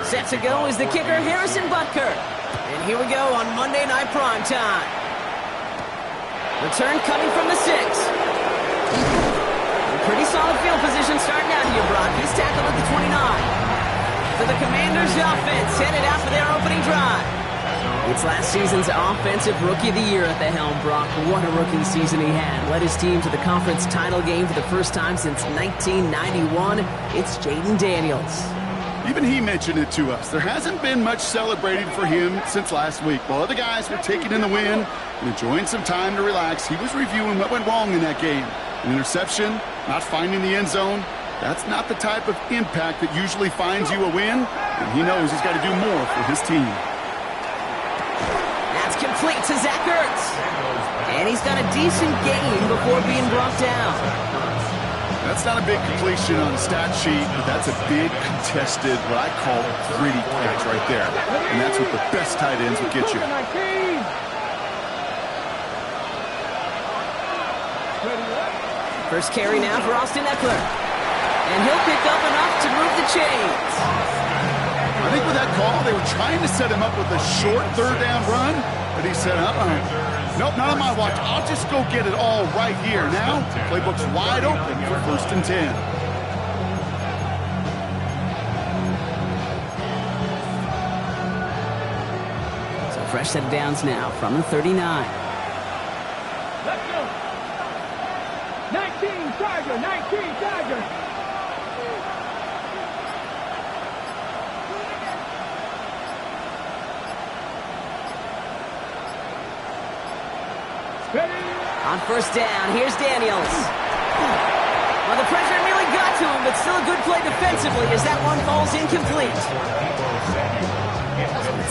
Set to go is the kicker, Harrison Butker. And here we go on Monday Night Primetime. Return coming from the 6. Pretty solid field position starting out here, Brock. He's tackled at the 29. For the Commanders' offense, headed out for their opening drive. It's last season's Offensive Rookie of the Year at the helm, Brock. What a rookie season he had. Led his team to the conference title game for the first time since 1991. It's Jaden Daniels. Even he mentioned it to us. There hasn't been much celebrated for him since last week. While other guys were taking in the win and enjoying some time to relax, he was reviewing what went wrong in that game. An interception, not finding the end zone. That's not the type of impact that usually finds you a win, and he knows he's got to do more for his team. That's complete to Zach Ertz. And he's got a decent game before being brought down. That's not a big completion on the stat sheet, but that's a big contested, what I call gritty catch right there. And that's what the best tight ends will get you. First carry now for Austin Eckler. And he'll pick up enough to move the chains. I think with that call, they were trying to set him up with a short third down run, but he said, nope, not on my watch. I'll just go get it all right here. Now, playbook's wide open for 1st and 10. So fresh set of downs now from the 39. Let's go. 19 Tiger. On first down, here's Daniels. Well, the pressure nearly got to him, but still a good play defensively as that one falls incomplete.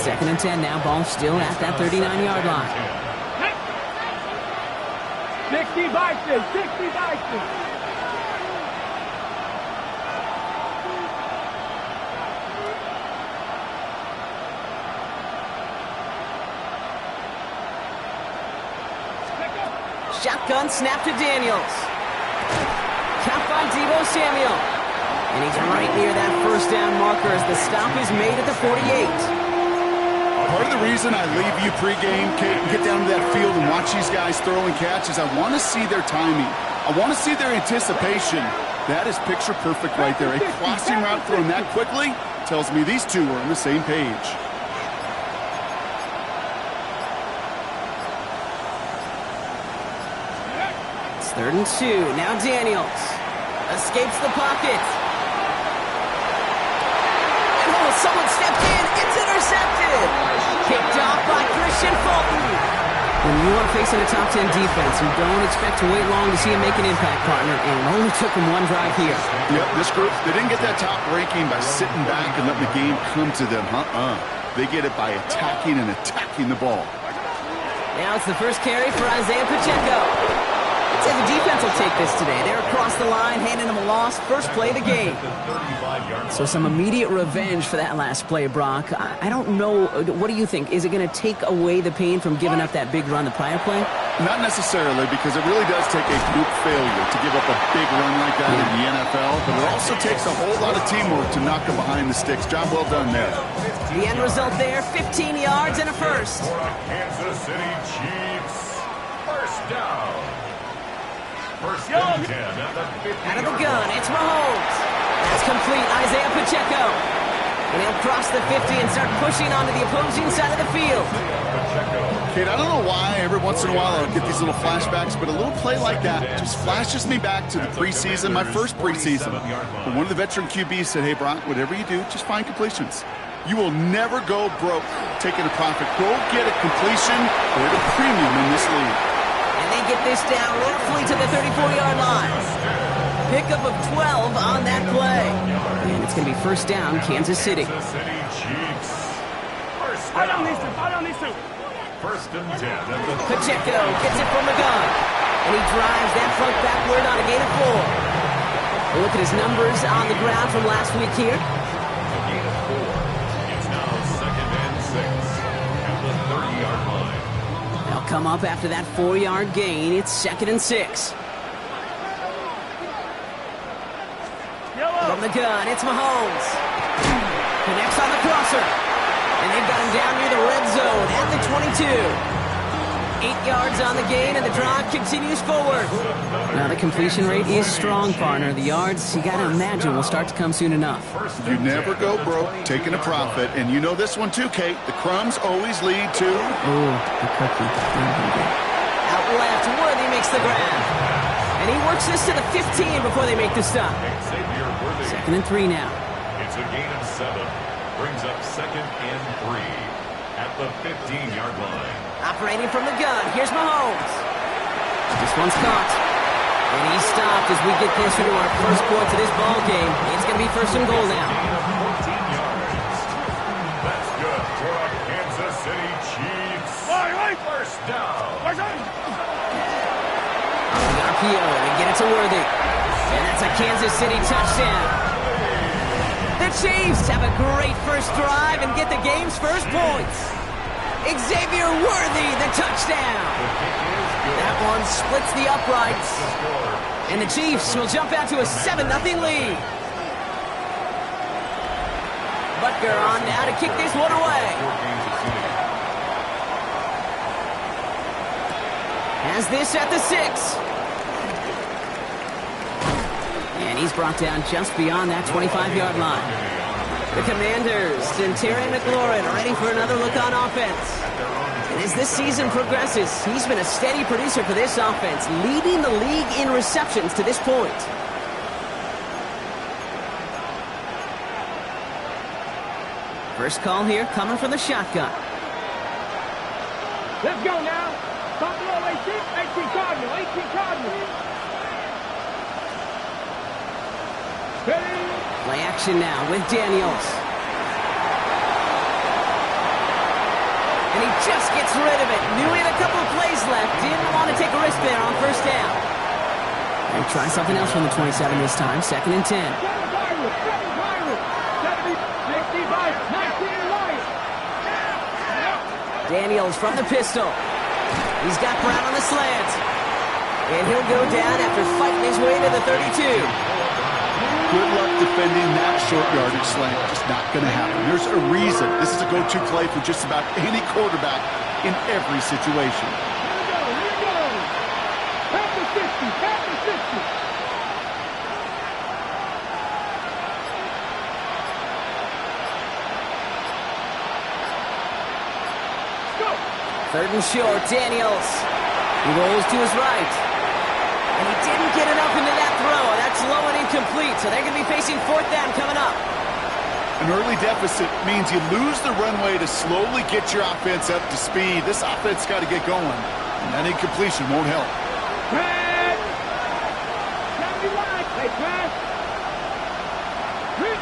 2nd and 10 now, ball still at that 39-yard line. 60 Bison. Shotgun snap to Daniels. Count by Deebo Samuel. And he's right near that first down marker as the stop is made at the 48. Part of the reason I leave you pregame, Kate, and get down to that field and watch these guys throw and catch is I want to see their timing. I want to see their anticipation. That is picture perfect right there. A crossing route thrown that quickly tells me these two are on the same page. It's 3rd and 2. Now Daniels escapes the pocket. Oh, someone stepped in. It's intercepted. Kicked off by Christian Fulton. When you are facing a top 10 defense, you don't expect to wait long to see him make an impact, partner, and it only took him one drive here. Yep, this group, they didn't get that top ranking by sitting back and letting the game come to them. They get it by attacking the ball. Now it's the first carry for Isaiah Pacheco. I'd say the defense will take this today. They're across the line, handing them a loss. First play of the game. So some immediate revenge for that last play, Brock. I don't know. What do you think? Is it going to take away the pain from giving up that big run the prior play? Not necessarily, because it really does take a group failure to give up a big run like that in the NFL. But it also takes a whole lot of teamwork to knock them behind the sticks. Job well done there. The end result there, 15 yards and a first. Kansas City Chiefs. First down. First and 10 at the 50. Out of the gun, it's Mahomes. That's complete, Isaiah Pacheco. And he'll cross the 50 and start pushing onto the opposing side of the field. Kate, I don't know why every once in a while I'll get these little flashbacks, but a little play like that just flashes me back to the preseason, my first preseason. When one of the veteran QBs said, hey, Brock, whatever you do, just find completions. You will never go broke taking a profit. Go get a completion or at a premium in this league. And they get this down roughly to the 34-yard line. Pickup of 12 on that play. And it's going to be first down, Kansas City. I don't need to. First and 10. Pacheco gets it from the gun. And he drives that front backward on a gain of 4. We'll look at his numbers on the ground from last week here. A gain of 4. It's now second and 6 at the 30-yard line. They'll come up after that 4-yard gain. It's second and 6. From the gun, it's Mahomes. Connects on the crosser. And they've got him down near the red zone at the 22. 8 yards on the gain, and the drive continues forward. Now, the completion rate is strong, partner. The yards, you got to imagine, will start to come soon enough. You never go broke taking a profit. And you know this one too, Kate. The crumbs always lead to... Ooh, the cookie. Out left, Worthy makes the grab. And he works this to the 15 before they make the stop. 2nd and 3 now. It's a gain of 7. Brings up 2nd and 3 at the 15-yard line. Operating from the gun, here's Mahomes. This one's caught. And he's stopped as we get closer to our first point to this ball game. It's going to be 1st and goal now. 14 yards. That's good for our Kansas City Chiefs. 1st down. On the RPO, they get it to Worthy. And that's a Kansas City touchdown. The Chiefs have a great first drive and get the game's first points. Xavier Worthy, the touchdown. That one splits the uprights. And the Chiefs will jump out to a 7-0 lead. Butker on now to kick this one away. Has this at the 6. And he's brought down just beyond that 25-yard line. The Commanders and Terry McLaurin ready for another look on offense. And as this season progresses, he's been a steady producer for this offense, leading the league in receptions to this point. First call here coming from the shotgun. Let's go now. Buffalo 18 Cardinal, 18 Cardinal. Ready? Play action now with Daniels. And he just gets rid of it. Knew he had a couple of plays left. Didn't want to take a risk there on 1st down. They'll try something else from the 27 this time. 2nd and 10. Daniels from the pistol. He's got Brown on the slant. And he'll go down after fighting his way to the 32. Good luck defending that short yardage slant. Just not going to happen. There's a reason. This is a go-to play for just about any quarterback in every situation. Here we go. Half the 50, half the 50. Go. 3rd and short, Daniels. He rolls to his right. And he didn't get enough into that throw. That's low and incomplete, so they're going to be facing 4th down coming up. An early deficit means you lose the runway to slowly get your offense up to speed. This offense got to get going, and that incompletion won't help. Pass. Gotta be right. Hey, pass. Hurt.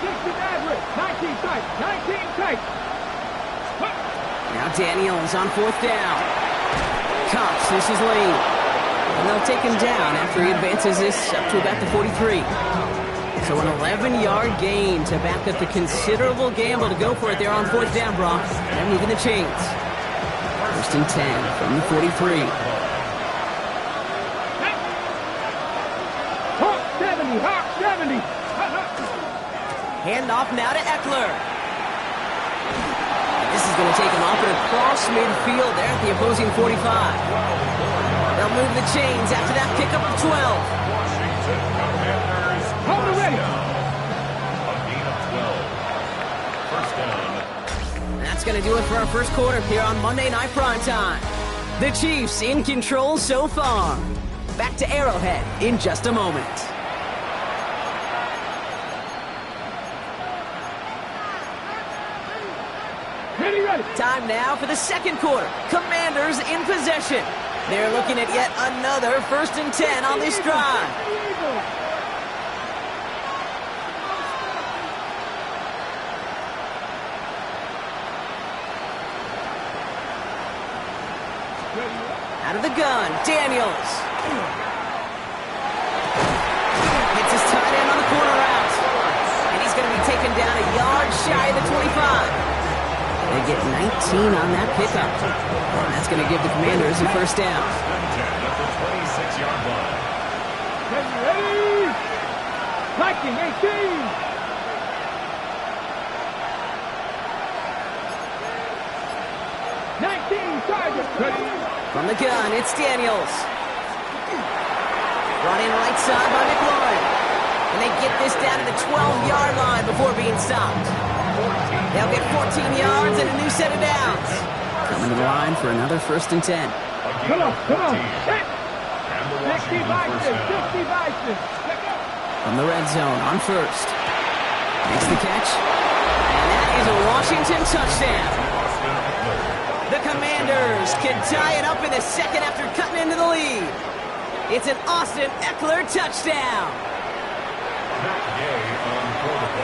60 average. 19 tight. 19 tight. Now Daniels on 4th down. Cox, this is lane. And they'll take him down after he advances this up to about the 43. So an 11-yard gain to back up the considerable gamble to go for it there on 4th down, Brock. They're moving the chains. 1st and 10 from the 43. Hawk 70. Hand off now to Eckler. This is going to take him off and across midfield there at the opposing 45. They'll move the chains after that pickup of 12. Washington Commanders. Hold it ready. A gain of 12. 1st down. That's going to do it for our first quarter here on Monday Night Primetime. The Chiefs in control so far. Back to Arrowhead in just a moment. Ready. Time now for the 2nd quarter. Commanders in possession. They're looking at yet another 1st and 10 on this drive. Out of the gun, Daniels. Hits his tight end on the corner route. And he's going to be taken down a yard shy of the 25. They get 19 on that pickup. And that's going to give the Commanders a 1st down. At the 26-yard Ready? Viking 18. From the gun, it's Daniels. Brought in right side by McLaurin. And they get this down to the 12-yard line before being stopped. They'll get 14 yards and a new set of downs. Coming to the line for another 1st and 10. Come on. 60 Bison. From the red zone on 1st. Makes the catch. And that is a Washington touchdown. The Commanders can tie it up in the 2nd after cutting into the lead. It's an Austin Eckler touchdown.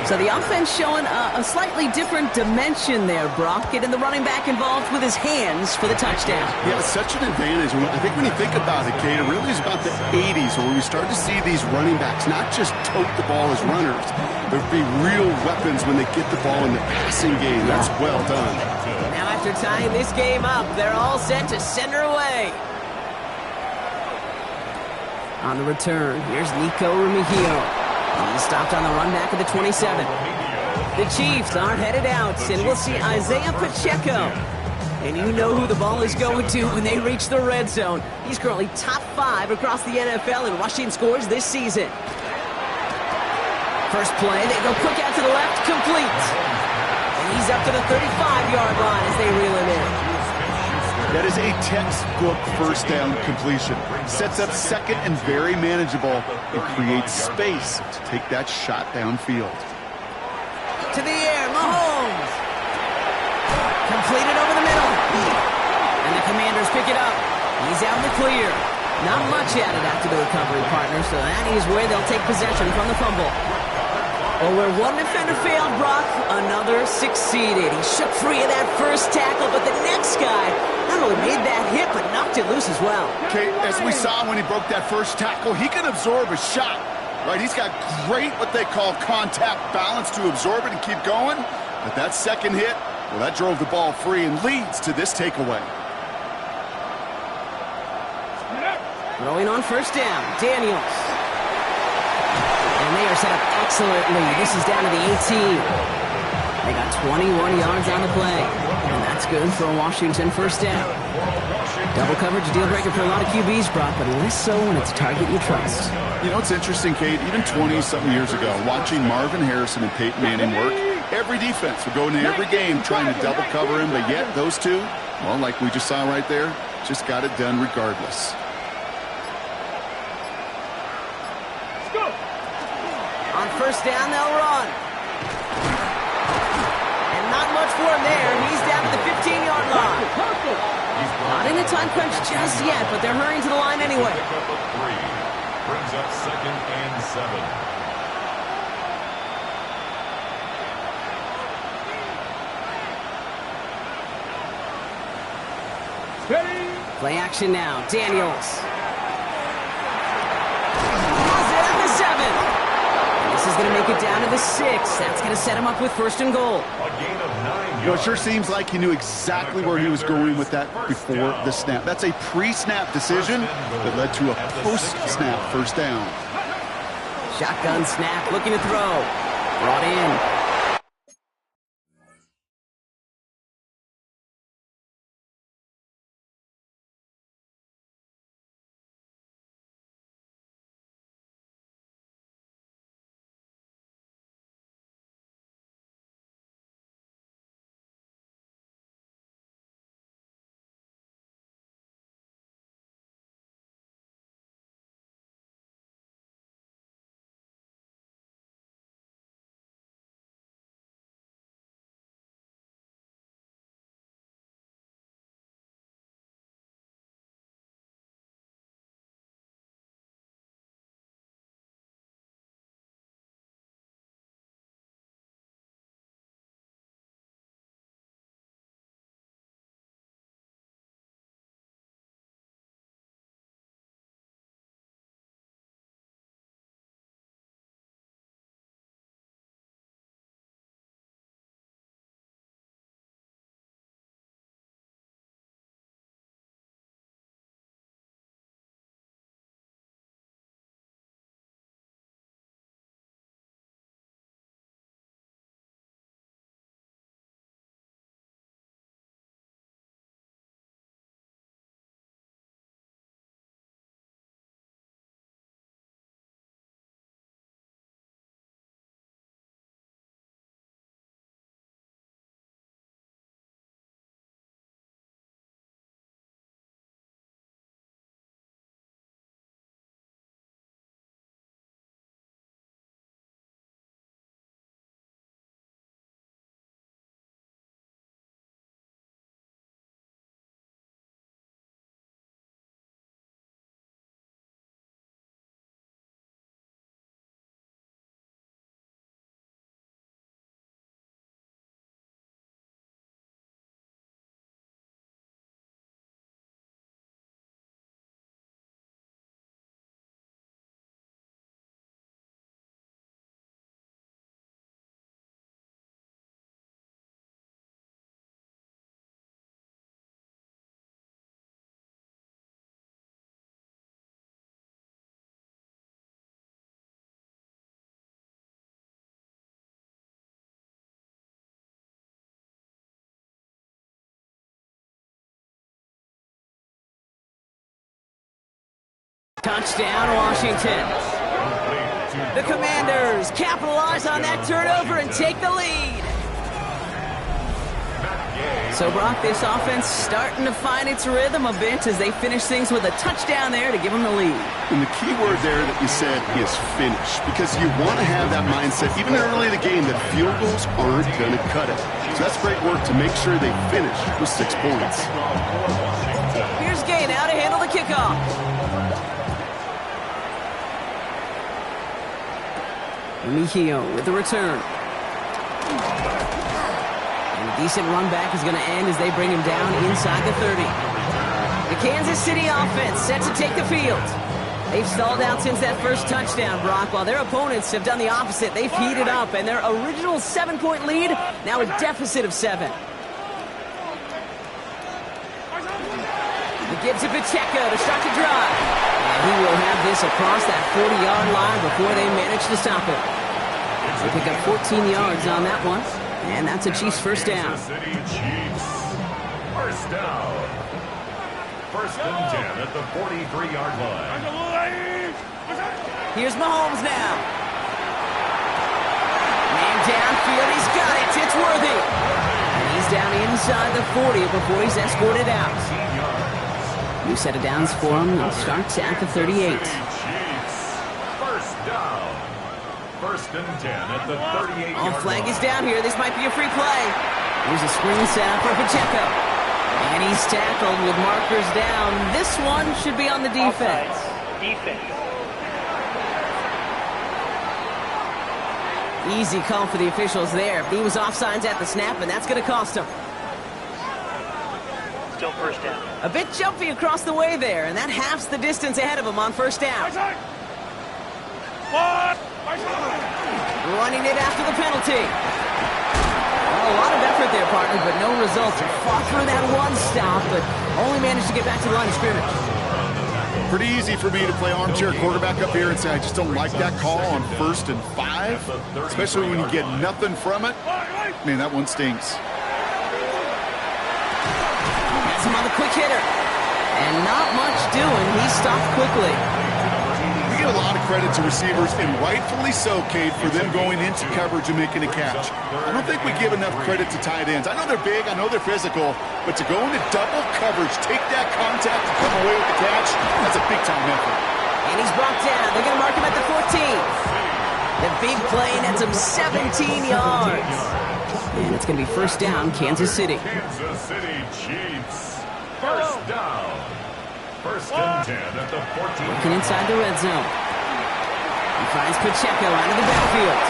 So the offense showing a slightly different dimension there, Brock. Getting the running back involved with his hands for the touchdown. Yeah, it's such an advantage. I think when you think about it, Kate, it really is about the 80s where we start to see these running backs not just tote the ball as runners. There'll be real weapons when they get the ball in the passing game. That's well done. Now after tying this game up, they're all set to send her away. On the return, here's Nico Remigio. He's stopped on the run back at the 27. The Chiefs aren't headed out, and we'll see Isaiah Pacheco. And you know who the ball is going to when they reach the red zone. He's currently top 5 across the NFL in rushing scores this season. First play, they go quick out to the left, complete. And he's up to the 35-yard line as they reel him in. That is a textbook 1st down completion. Sets up 2nd and very manageable and creates space to take that shot downfield. To the air, Mahomes. Completed over the middle. And the Commanders pick it up. He's out in the clear. Not much added after the recovery, partner, so that is where they'll take possession from the fumble. Well, where one defender failed, Brock, another succeeded. He shook free of that first tackle, but the next guy not only made that hit, but knocked it loose as well. Okay, as we saw when he broke that first tackle, he can absorb a shot, right? He's got great, what they call contact balance to absorb it and keep going. But that second hit, well, that drove the ball free and leads to this takeaway. Throwing on 1st down, Daniels. And they are set up excellently. This is down to the 18. They got 21 yards on the play. And that's good for a Washington 1st down. Double coverage, a deal breaker for a lot of QBs, Brock, but less so when it's a target you trust. You know, it's interesting, Kate, even 20-something years ago, watching Marvin Harrison and Peyton Manning work, every defense would go into every game trying to double cover him, but yet those two, well, like we just saw right there, just got it done regardless. On 1st down, they'll run. And not much for him there. He's down at the 15-yard line. Not in the time crunch just yet, but they're hurrying to the line anyway. Brings up 2nd and 7. Play action now. Daniels. Has it at the 7. This is going to make it down to the 6. That's going to set him up with 1st and goal. A gain of 9 You know, it sure seems like he knew exactly where he was going with that before the snap. That's a pre-snap decision that led to a post-snap 1st down. Shotgun snap, looking to throw. Brought in. Touchdown, Washington. The Commanders capitalize on that turnover and take the lead. So, Brock, this offense starting to find its rhythm a bit as they finish things with a touchdown there to give them the lead. And the key word there that you said is finish, because you want to have that mindset, even early in the game, that field goals aren't going to cut it. So that's great work to make sure they finish with 6 points. Here's Gay now to handle the kickoff. Mejio with the return. Decent run back is going to end as they bring him down inside the 30. The Kansas City offense set to take the field. They've stalled out since that first touchdown, Brock, while their opponents have done the opposite. They've heated up, and their original 7-point lead, now a deficit of 7. He gives it Pacheco to start the drive. And he will have this across that 40-yard line before they manage to stop it. They pick up 14 yards on that one. And that's a Chiefs first down. Kansas City Chiefs. First down. First and 10 at the 43-yard line. Here's Mahomes now. Man downfield, he's got it. It's Worthy. And he's down inside the 40 before he's escorted out. New set of downs for him. It starts at the 38. Chiefs. First down. First and 10 at the 38-yard line. Flag is down here. This might be a free play. Here's a screen setup for Pacheco. And he's tackled with markers down. This one should be on the defense. Easy call for the officials there. He was offsides at the snap, and that's going to cost him. Still first down. A bit jumpy across the way there, and that halves the distance ahead of him on first down. Running it after the penalty. Well, a lot of effort there, partner, but no results. He fought through that one stop, but only managed to get back to the line of scrimmage. Pretty easy for me to play armchair quarterback up here and say I just don't like that call on 1st and 5, especially when you get nothing from it. Man, that one stinks. That's him on the quick hitter. And not much doing. He stopped quickly. We give a lot of credit to receivers, and rightfully so, Cade, for them going into coverage and making a catch. I don't think we give enough credit to tight ends. I know they're big, I know they're physical, but to go into double coverage, take that contact and come away with the catch, that's a big-time effort. And he's brought down. They're going to mark him at the 14. The big play nets him 17 yards. And it's going to be first down, Kansas City. Kansas City Chiefs. First down. First and 10 at the 14. Looking inside the red zone. He finds Pacheco out of the backfield.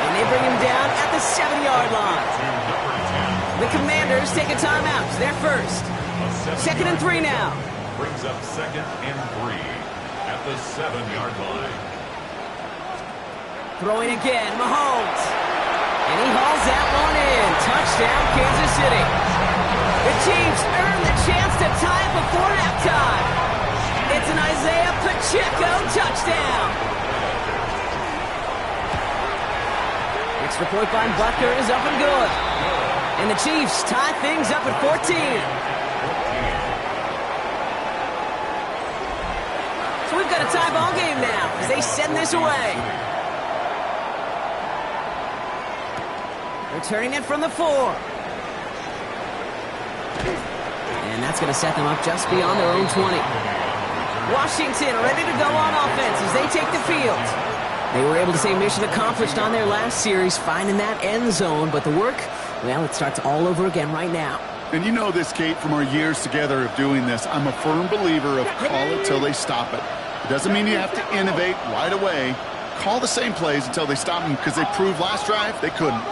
And they bring him down at the 7-yard line. The Commanders take a timeout. They're first. Second and 3 now. Brings up second and 3 at the 7-yard line. Throwing again, Mahomes. And he hauls that one in. Touchdown, Kansas City. The Chiefs earn the chance to tie it before halftime. It's an Isaiah Pacheco touchdown. Extra point by Butker is up and good. And the Chiefs tie things up at 14. So we've got a tie ball game now as they send this away. Returning it from the 4. And that's going to set them up just beyond their own 20. Washington ready to go on offense as they take the field. They were able to say mission accomplished on their last series, finding that end zone. But the work, well, it starts all over again right now. And you know this, Kate, from our years together of doing this. I'm a firm believer of call it till they stop it. It doesn't mean you have to innovate right away. Call the same plays until they stop them, because they proved last drive they couldn't.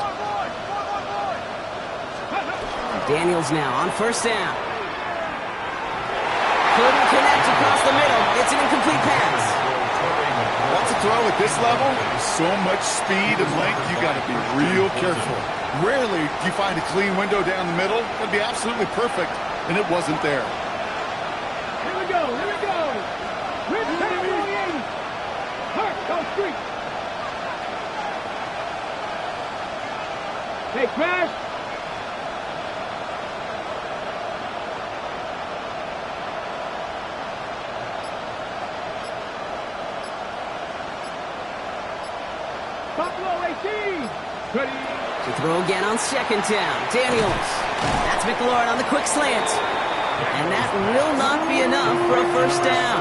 Daniels now on first down. Couldn't connect across the middle. It's an incomplete pass. That's a throw at this level. So much speed and length, you got to be real careful. Rarely do you find a clean window down the middle. That'd be absolutely perfect, and it wasn't there. Here we go, here we go. Rich Williams. Hart, go street. Hey, Crash. Ready. To throw again on second down. Daniels. That's McLaurin on the quick slant. And that will not be enough for a first down.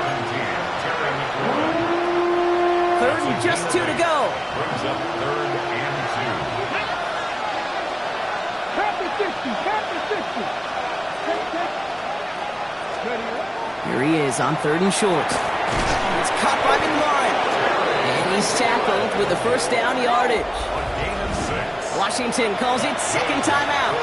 Third and just 2 to go. Brings up 3rd and 2. Tap the 60. Tap the 60. Ready. Here he is on 3rd and short. It's caught by McLaurin. And he's tackled with the first down yardage. Washington calls it second timeout.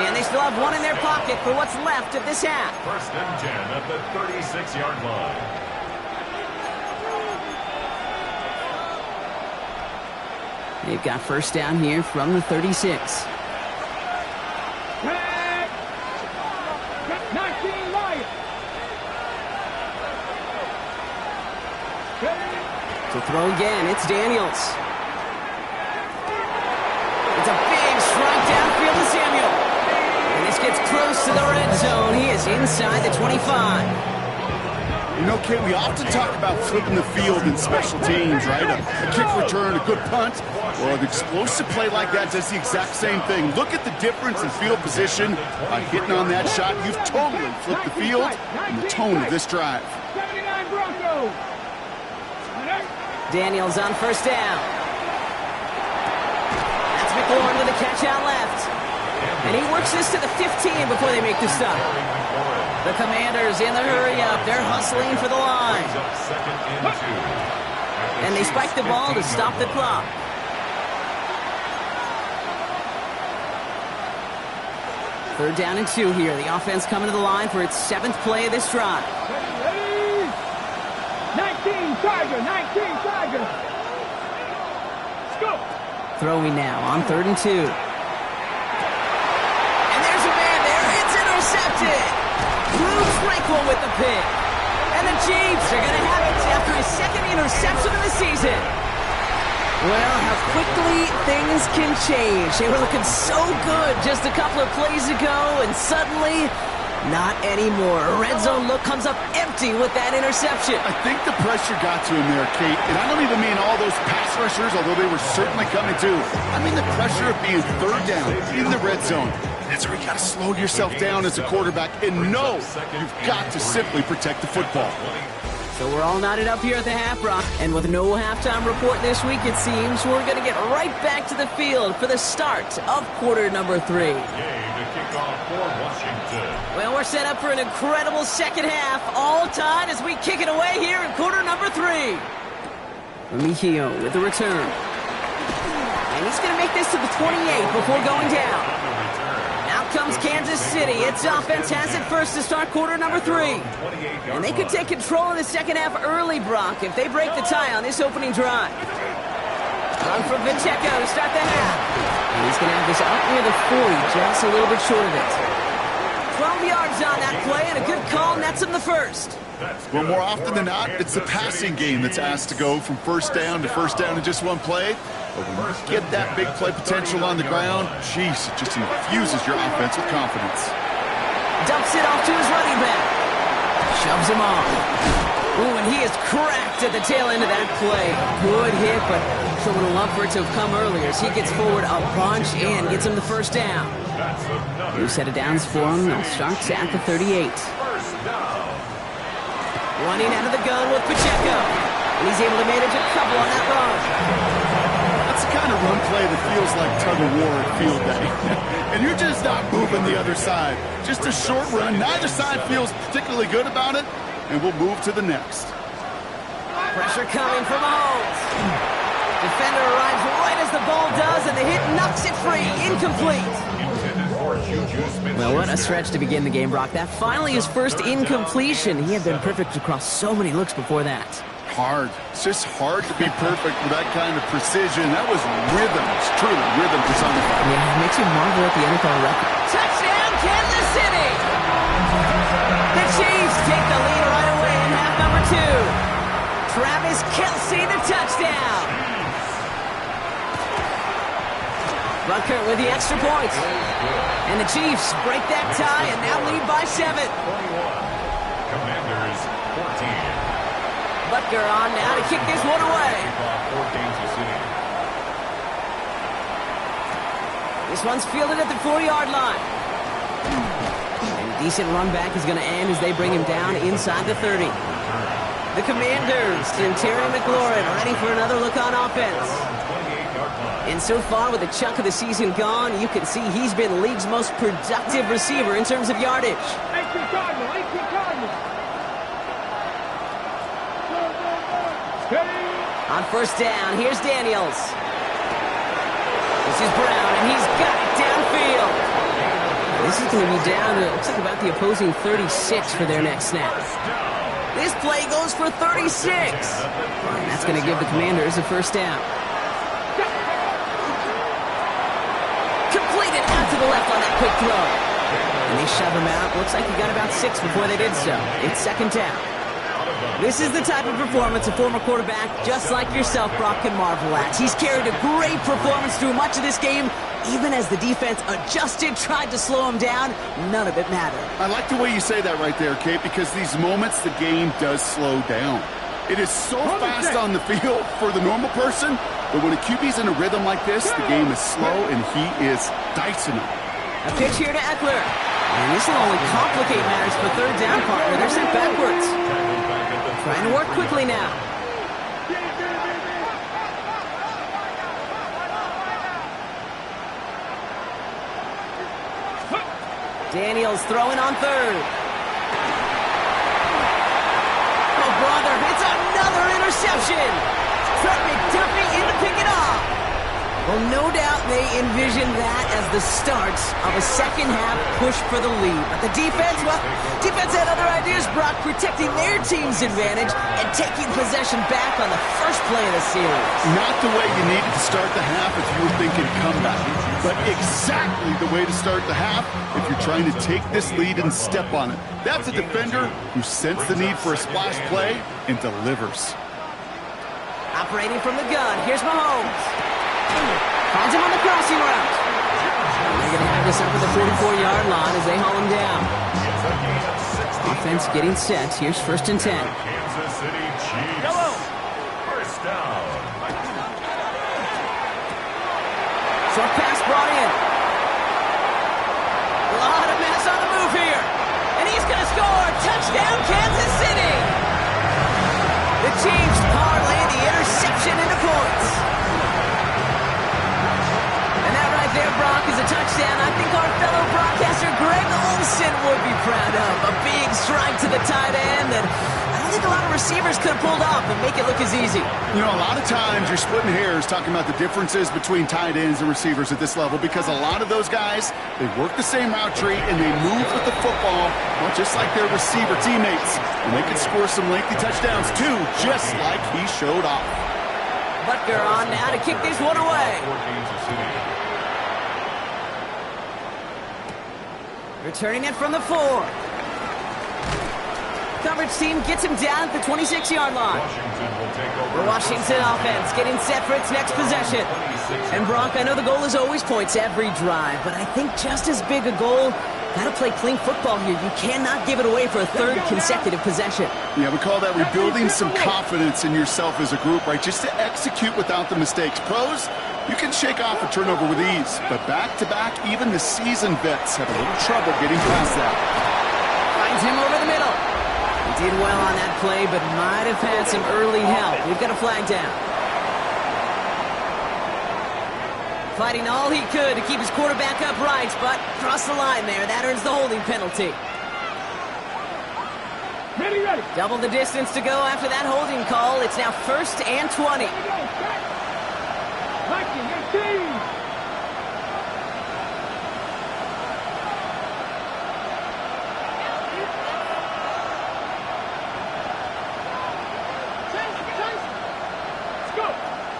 And they still have one in their pocket for what's left of this half. 1st and 10 at the 36-yard line. They've got first down here from the 36. 19 Lions. To throw again, it's Daniels. It's a big strike downfield to Samuel. And this gets close to the red zone. He is inside the 25. You know, Kate, we often talk about flipping the field in special teams, right? A kick return, a good punt. Well, an explosive play like that does the exact same thing. Look at the difference in field position. By hitting on that shot, you've totally flipped the field and the tone of this drive. 79 Broncos. Daniels on first down. That's McLaurin with a catch out left. And he works this to the 15 before they make the stop. The Commanders in the hurry-up. They're hustling for the line. And they spike the ball to stop the clock. Third down and 2 here. The offense coming to the line for its 7th play of this drive. Ready. 19 Tiger. 19 Tiger. Let's go. Throwing now on 3rd and 2. And there's a man there. It's intercepted. Blue Tranquil with the pick. And the Chiefs are going to have it after his 2nd interception of the season. Well, how quickly things can change. They were looking so good just a couple of plays ago, and suddenly, not anymore. A red zone look comes up empty with that interception. I think the pressure got to him there, Kate. And I don't even mean all those pass rushers, although they were certainly coming too. I mean the pressure of being 3rd down in the red zone. That's where you got to slow yourself down as a quarterback and know you've got to simply protect the football. So we're all knotted up here at the half, Brock. And with no halftime report this week, it seems we're going to get right back to the field for the start of quarter number 3. Well, we're set up for an incredible second half, all tied as we kick it away here in quarter number 3. Remigio with the return. And he's going to make this to the 28 before going down. Out comes Kansas City. Its offense has it first to start quarter number 3. And they could take control in the second half early, Brock, if they break the tie on this opening drive. Run from Pacheco to start the half. And he's going to have this up near the 40, just a little bit short of it. 12 yards on that play, and a good call nets him the first. Well, more often than not, it's the passing game that's asked to go from first down to first down in just one play. But when you get that big play potential on the ground, jeez, it just infuses your offense with confidence. Dumps it off to his running back. Shoves him off. Ooh, and he is cracked at the tail end of that play. Good hit, but sure would have loved for it to have come earlier as he gets forward a bunch and gets him the first down. New set of downs for him. They'll start at the 38. Running out of the gun with Pacheco. And he's able to manage a couple on that run. That's the kind of run play that feels like tug-of-war at field day. And you're just not moving the other side. Just a short run. Neither side feels particularly good about it. And we'll move to the next. Pressure coming from Mahomes. Defender arrives right as the ball does, and the hit knocks it free. Incomplete. Well, what a stretch to begin the game, Brock. That finally his first incompletion. He had been perfect across so many looks before that. Hard. It's just hard to be perfect with that kind of precision. That was rhythm. It's truly rhythm personified. Yeah, it makes you marvel at the NFL record. Touchdown, Kansas City! The Chiefs take the lead right away in half number 2. Travis Kelce, the touchdown. Butker with the extra point. And the Chiefs break that tie and now lead by 7. Commanders 14. Butker on now to kick this one away. This one's fielded at the 40-yard line. And a decent run back is going to end as they bring him down inside the 30. The Commanders and Terry McLaurin ready for another look on offense. And so far, with a chunk of the season gone, you can see he's been the league's most productive receiver in terms of yardage. 18 Cardinal, 18 Cardinal. Steady. On first down, here's Daniels. This is Brown, and he's got it downfield. This is going to be down to, looks like about the opposing 36 for their next snap. This play goes for 36. And that's going to give the Commanders a first down. Completed out to the left on that quick throw. And they shove him out. Looks like he got about 6 before they did so. It's second down. This is the type of performance a former quarterback, just like yourself, Brock, can marvel at. He's carried a great performance through much of this game. Even as the defense adjusted, tried to slow him down, none of it mattered. I like the way you say that right there, Kate, because these moments the game does slow down. It is so fast on the field for the normal person, but when a QB's in a rhythm like this, the game is slow and he is dicing it. A pitch here to Eckler. And this will only complicate matters for third down, partner. They're sent backwards. Trying to work quickly now. Daniels throwing on third. Oh, brother, it's another interception. Trent McDuffie in to pick it off. Well, no doubt they envisioned that as the start of a second-half push for the lead. But the defense, well, defense had other ideas, Brock, protecting their team's advantage and taking possession back on the first play of the series. Not the way you needed to start the half if you were thinking comeback, but exactly the way to start the half if you're trying to take this lead and step on it. That's a defender who sensed the need for a splash play and delivers. Operating from the gun, here's Mahomes. Finds him on the crossing route. They're going to have this up at the 44-yard line as they haul him down. Offense getting set. Here's first and 10. Kansas City Chiefs. First down. Short pass brought in. A lot of mass on the move here. And he's going to score. Touchdown, Kansas City. The Chiefs parlay the interception into points. There, Brock, is a touchdown. I think our fellow broadcaster Greg Olsen would be proud of. A big strike to the tight end that I don't think a lot of receivers could have pulled off and make it look as easy. You know, a lot of times you're splitting hairs talking about the differences between tight ends and receivers at this level because a lot of those guys, they work the same route tree and they move with the football, well, just like their receiver teammates. And they can score some lengthy touchdowns too, just like he showed off. Butker on now to kick this one away. Returning it from the 4. Coverage team gets him down at the 26-yard line. The Washington offense getting set for its next possession. And Brock, I know the goal is always points every drive, but I think just as big a goal, got to play clean football here. You cannot give it away for a third consecutive possession. Yeah, we call that rebuilding some confidence in yourself as a group, right? Just to execute without the mistakes. Pros, you can shake off a turnover with ease, but back-to-back, even the seasoned vets have a little trouble getting past that. Finds him over the middle. He did well on that play, but might have had some early help. We've got a flag down. Fighting all he could to keep his quarterback upright, but crossed the line there. That earns the holding penalty. Ready. Double the distance to go after that holding call. It's now first and 20. Viking 18. Let's go.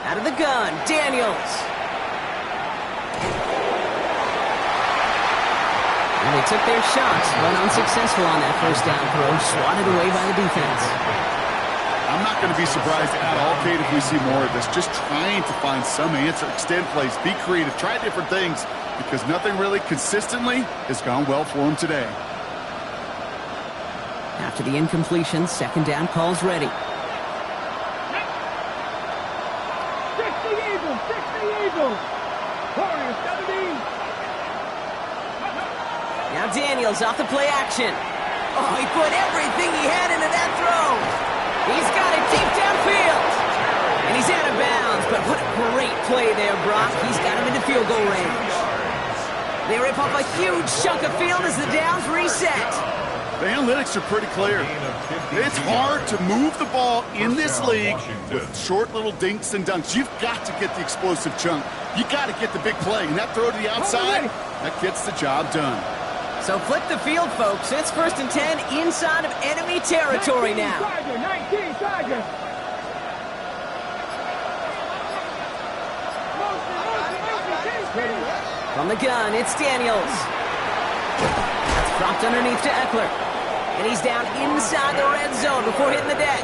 Out of the gun, Daniels. And they took their shots, but unsuccessful on that first down throw, swatted away by the defense. I'm not going to be surprised at all, Kate, if we see more of this. Just trying to find some answer, extend plays, be creative, try different things, because nothing really consistently has gone well for him today. After the incompletion, second down calls ready. 60 Eagles. Warriors 17. Daniels off the play action. Oh, he put everything he had into that throw. He's got it deep downfield. And he's out of bounds, but what a great play there, Brock. He's got him into field goal range. They rip off a huge chunk of field as the downs reset. The analytics are pretty clear. It's hard to move the ball in this league with short little dinks and dunks. You've got to get the explosive chunk. You got to get the big play. And that throw to the outside, that gets the job done. So flip the field, folks. It's 1st and 10 inside of enemy territory now. 19 Tiger. From the gun, it's Daniels. That's dropped underneath to Eckler. And he's down inside the red zone before hitting the deck.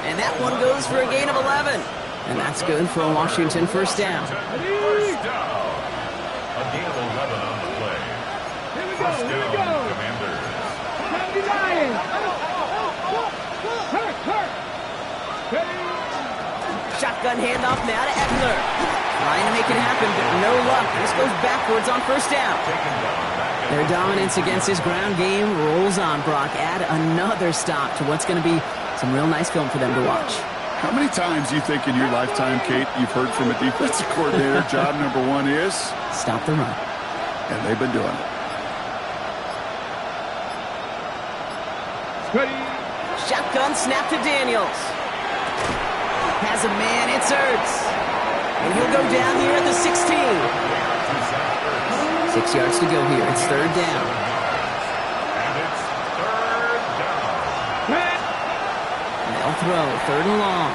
And that one goes for a gain of 11. And that's good for a Washington first down. First down. A gain of 11 on the play. First down, Commanders. Shotgun handoff now to Eckler. Trying to make it happen, but no luck. This goes backwards on first down. Their dominance against his ground game rolls on, Brock. Add another stop to what's going to be some real nice film for them to watch. How many times do you think in your lifetime, Kate, you've heard from a defensive coordinator, job number one is? Stop the run. And they've been doing it. Shotgun snap to Daniels. Has a man, it's Ertz. And he'll go down here at the 16. 6 yards to go here. It's 3rd down. And it's 3rd down. They'll throw 3rd and long.